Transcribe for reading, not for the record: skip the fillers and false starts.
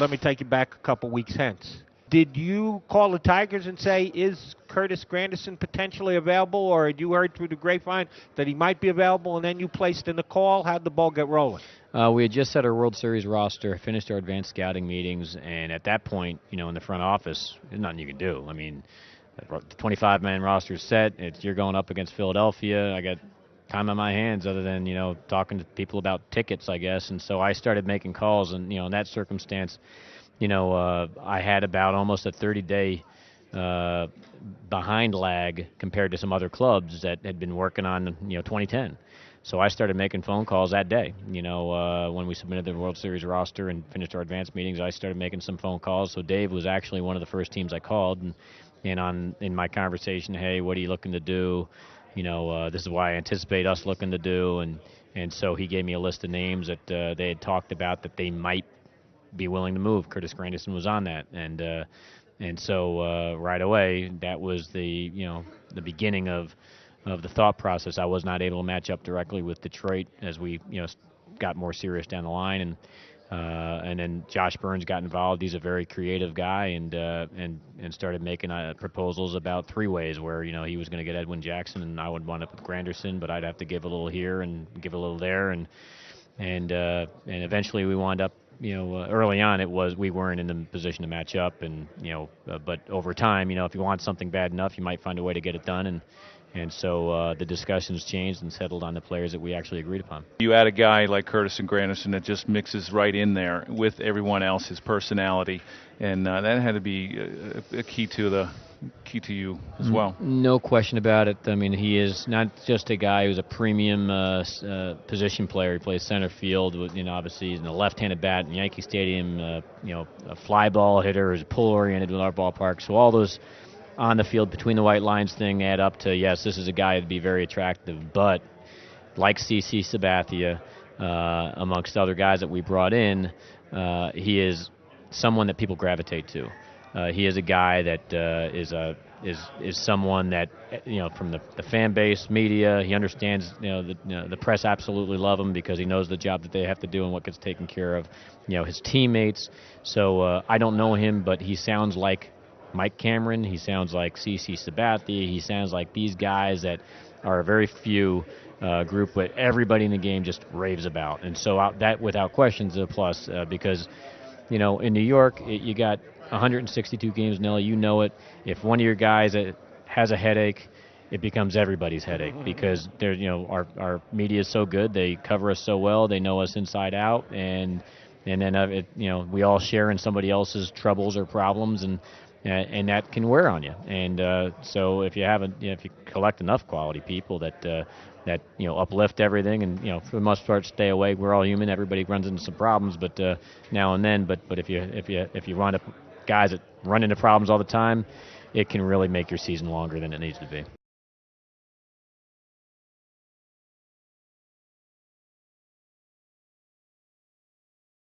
let me take you back a couple weeks hence. Did you call the Tigers and say, is Curtis Granderson potentially available, or had you heard through the grapevine that he might be available, and then you placed in the call? How'd the ball get rolling? We had just set our World Series roster, finished our advanced scouting meetings, and at that point, in the front office, there's nothing you can do. I mean, the 25-man roster is set. You're going up against Philadelphia. I got time on my hands other than, talking to people about tickets, I guess. And so I started making calls, and, in that circumstance, I had about almost a 30-day behind lag compared to some other clubs that had been working on, 2010. So I started making phone calls that day. When we submitted the World Series roster and finished our advanced meetings, I started making some phone calls. So Dave was actually one of the first teams I called. And in my conversation, hey, what are you looking to do? This is what I anticipate us looking to do. And so he gave me a list of names that they had talked about that they might be willing to move. Curtis Granderson was on that, and so right away that was the beginning of the thought process. I was not able to match up directly with Detroit as we got more serious down the line, and then Josh Burns got involved. He's a very creative guy, and started making proposals about three ways where he was going to get Edwin Jackson, and I would wind up with Granderson, but I'd have to give a little here and give a little there, and eventually we wound up. Early on we weren't in the position to match up, and but over time, if you want something bad enough, you might find a way to get it done, and so the discussions changed and settled on the players that we actually agreed upon. You add a guy like Curtis and Granderson that just mixes right in there with everyone else, his personality, and that had to be a key to you as well. No question about it. I mean, he is not just a guy who's a premium position player. He plays center field. Obviously he's in a left-handed bat in Yankee Stadium. A fly ball hitter, is pull-oriented with our ballpark. So all those on the field between the white lines thing add up to, yes, this is a guy that'd be very attractive. But like CC Sabathia, amongst other guys that we brought in, he is someone that people gravitate to. He is a guy that is someone that from the fan base, media, he understands. The press absolutely love him because he knows the job that they have to do and what gets taken care of. His teammates. So I don't know him, but he sounds like Mike Cameron. He sounds like CC Sabathia. He sounds like these guys that are a very few group that everybody in the game just raves about. And so that without question is a plus because in New York you got 162 games, Nelly, you know it. If one of your guys has a headache, it becomes everybody's headache because our media is so good. They cover us so well. They know us inside out, and then we all share in somebody else's troubles or problems, and that can wear on you. And so if you collect enough quality people that uplift everything, and for the most part stay away. We're all human. Everybody runs into some problems, but now and then. But if you run up guys that run into problems all the time, it can really make your season longer than it needs to be.